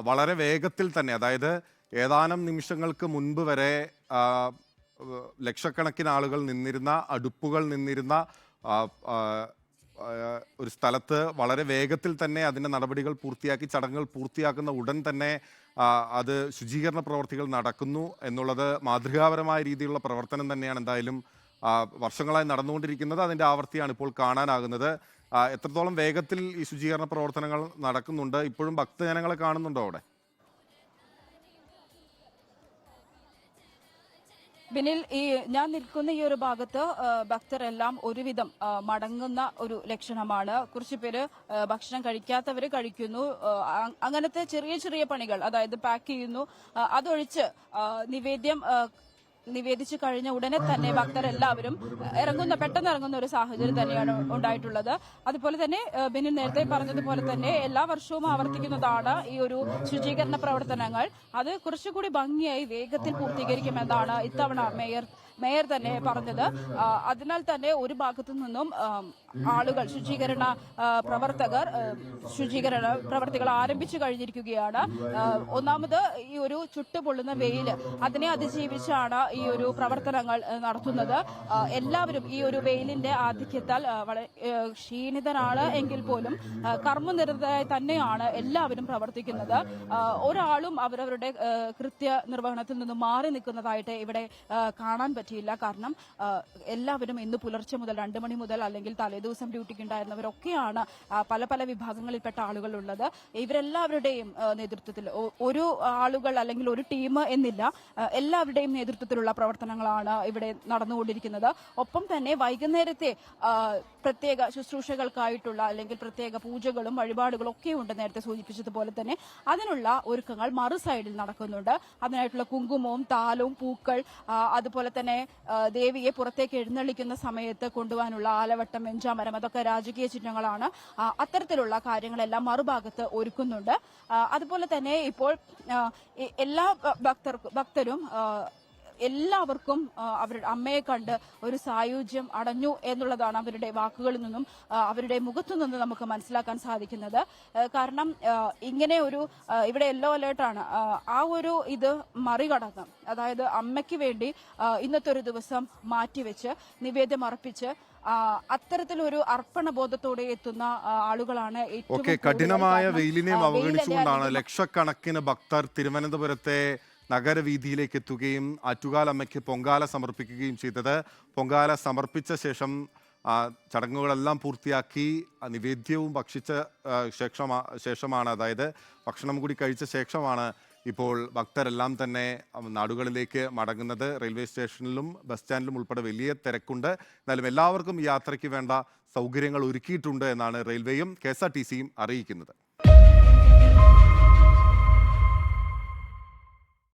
വളരെ വേഗത്തിൽ തന്നെ, അതായത് ഏതാനും നിമിഷങ്ങൾക്ക് മുൻപ് വരെ ലക്ഷക്കണക്കിന് ആളുകൾ നിന്നിരുന്ന, അടുപ്പുകൾ നിന്നിരുന്ന ഒരു സ്ഥലത്ത് വളരെ വേഗത്തിൽ തന്നെ അതിൻ്റെ നടപടികൾ പൂർത്തിയാക്കി, ചടങ്ങുകൾ പൂർത്തിയാക്കുന്ന ഉടൻ തന്നെ അത് ശുചീകരണ പ്രവർത്തികൾ നടക്കുന്നു എന്നുള്ളത് മാതൃകാപരമായ രീതിയിലുള്ള പ്രവർത്തനം തന്നെയാണ് എന്തായാലും വർഷങ്ങളായി നടന്നുകൊണ്ടിരിക്കുന്നത്. അതിൻ്റെ ആവർത്തിയാണ് ഇപ്പോൾ കാണാനാകുന്നത്. എത്രത്തോളം വേഗത്തിൽ ഈ ശുചീകരണ പ്രവർത്തനങ്ങൾ നടക്കുന്നുണ്ട്? ഇപ്പോഴും ഭക്തജനങ്ങളെ കാണുന്നുണ്ടോ അവിടെ? ബിനിൽ, ഞാൻ നിൽക്കുന്ന ഈ ഒരു ഭാഗത്ത് ഭക്തരെല്ലാം ഒരുവിധം മടങ്ങുന്ന ഒരു ലക്ഷണമാണ്. കുറച്ചു പേര് ഭക്ഷണം കഴിക്കാത്തവര് കഴിക്കുന്നു. അങ്ങനത്തെ ചെറിയ ചെറിയ പണികൾ, അതായത് പാക്ക് ചെയ്യുന്നു. അതൊഴിച്ച് നിവേദിച്ചു കഴിഞ്ഞ ഉടനെ തന്നെ ഭക്തരെല്ലാവരും പെട്ടെന്ന് ഇറങ്ങുന്ന ഒരു സാഹചര്യം തന്നെയാണ് ഉണ്ടായിട്ടുള്ളത്. അതുപോലെ തന്നെ ബിനിൽ നേരത്തെ പറഞ്ഞതുപോലെ തന്നെ എല്ലാ വർഷവും ആവർത്തിക്കുന്നതാണ് ഈ ഒരു ശുചീകരണ പ്രവർത്തനങ്ങൾ. അത് കുറച്ചുകൂടി ഭംഗിയായി വേഗത്തിൽ പൂർത്തീകരിക്കുമെന്നാണ് ഇത്തവണ മേയർ തന്നെ പറഞ്ഞത്. അതിനാൽ തന്നെ ഒരു ഭാഗത്തു നിന്നും ആളുകൾ ശുചീകരണ പ്രവർത്തികൾ ആരംഭിച്ചു കഴിഞ്ഞിരിക്കുകയാണ്. ഒന്നാമത് ഈ ഒരു ചുട്ടുപൊള്ളുന്ന വെയിൽ, അതിനെ അതിജീവിച്ചാണ് ഈ ഒരു പ്രവർത്തനങ്ങൾ നടത്തുന്നത്. എല്ലാവരും ഈ ഒരു വെയിലിന്റെ ആധിക്യത്താൽ വളരെ ക്ഷീണിതരാണ് എങ്കിൽ പോലും കർമ്മനിരതരായി തന്നെയാണ് എല്ലാവരും പ്രവർത്തിക്കുന്നത്. ഒരാളും അവരവരുടെ കൃത്യ നിർവഹണത്തിൽ നിന്നും മാറി നിൽക്കുന്നതായിട്ട് ഇവിടെ കാണാൻ പറ്റിയില്ല. കാരണം എല്ലാവരും ഇന്ന് പുലർച്ചെ മുതൽ 2 മണി മുതൽ, അല്ലെങ്കിൽ തലേദിവസം ഡ്യൂട്ടിക്ക് ഉണ്ടായിരുന്നവരൊക്കെയാണ് പല പല വിഭാഗങ്ങളിൽപ്പെട്ട ആളുകളുള്ളത്. ഇവരെല്ലാവരുടെയും നേതൃത്വത്തിൽ ഒരു ആളുകൾ അല്ലെങ്കിൽ ഒരു ടീം എന്നില്ല, എല്ലാവരുടെയും നേതൃത്വത്തിലുള്ള പ്രവർത്തനങ്ങളാണ് ഇവിടെ നടന്നുകൊണ്ടിരിക്കുന്നത്. ഒപ്പം തന്നെ വൈകുന്നേരത്തെ പ്രത്യേക ശുശ്രൂഷകൾക്കായിട്ടുള്ള അല്ലെങ്കിൽ പ്രത്യേക പൂജകളും വഴിപാടുകളും ഒക്കെ ഉണ്ട്. നേരത്തെ സൂചിപ്പിച്ചതുപോലെ തന്നെ അതിനുള്ള ഒരുക്കങ്ങൾ മറു സൈഡിൽ നടക്കുന്നുണ്ട്. അതിനായിട്ടുള്ള കുങ്കുമവും താലവും പൂക്കൾ, അതുപോലെ തന്നെ ദേവിയെ പുറത്തേക്ക് എഴുന്നള്ളിക്കുന്ന സമയത്ത് കൊണ്ടുപോകാനുള്ള ആലവട്ടം, വെഞ്ചാമരം, അതൊക്കെ രാജകീയ ചിഹ്നങ്ങളാണ്. അത്തരത്തിലുള്ള കാര്യങ്ങളെല്ലാം മറുഭാഗത്ത് ഒരുക്കുന്നുണ്ട്. അതുപോലെ തന്നെ ഇപ്പോൾ എല്ലാ ഭക്തരും എല്ലാവർക്കും അവരുടെ അമ്മയെ കണ്ട് ഒരു സായുജ്യം അടഞ്ഞു എന്നുള്ളതാണ് അവരുടെ വാക്കുകളിൽ നിന്നും അവരുടെ മുഖത്തു നിന്നും നമുക്ക് മനസ്സിലാക്കാൻ സാധിക്കുന്നത്. കാരണം ഇങ്ങനെ ഒരു ഇവിടെ യെല്ലോ അലേർട്ടാണ്. ആ ഒരു ഇത് മറികടന്ന്, അതായത് അമ്മയ്ക്ക് വേണ്ടി ഇന്നത്തെ ഒരു ദിവസം മാറ്റിവെച്ച് നിവേദ്യം അർപ്പിച്ച് അത്തരത്തിലൊരു അർപ്പണബോധത്തോടെ എത്തുന്ന ആളുകളാണ്. കഠിനമായ വെയിലിനെയും അവഗണിച്ചുകൊണ്ടാണ് ലക്ഷക്കണക്കിന് ഭക്തർ തിരുവനന്തപുരത്തെ നഗരവീതിയിലേക്ക് എത്തുകയും ആറ്റുകാലമ്മയ്ക്ക് പൊങ്കാല സമർപ്പിക്കുകയും ചെയ്തത്. പൊങ്കാല സമർപ്പിച്ച ശേഷം ചടങ്ങുകളെല്ലാം പൂർത്തിയാക്കി നിവേദ്യവും ഭക്ഷിച്ച ശേഷമാണ്, അതായത് ഭക്ഷണം കൂടി കഴിച്ച ശേഷമാണ് ഇപ്പോൾ ഭക്തരെല്ലാം തന്നെ നാടുകളിലേക്ക് മടങ്ങുന്നത്. റെയിൽവേ സ്റ്റേഷനിലും ബസ് സ്റ്റാൻഡിലും ഉൾപ്പെടെ വലിയ തിരക്കുണ്ട്. എന്നാലും എല്ലാവർക്കും യാത്രയ്ക്ക് വേണ്ട സൗകര്യങ്ങൾ ഒരുക്കിയിട്ടുണ്ട് എന്നാണ് റെയിൽവേയും KSRTCയും അറിയിക്കുന്നത്.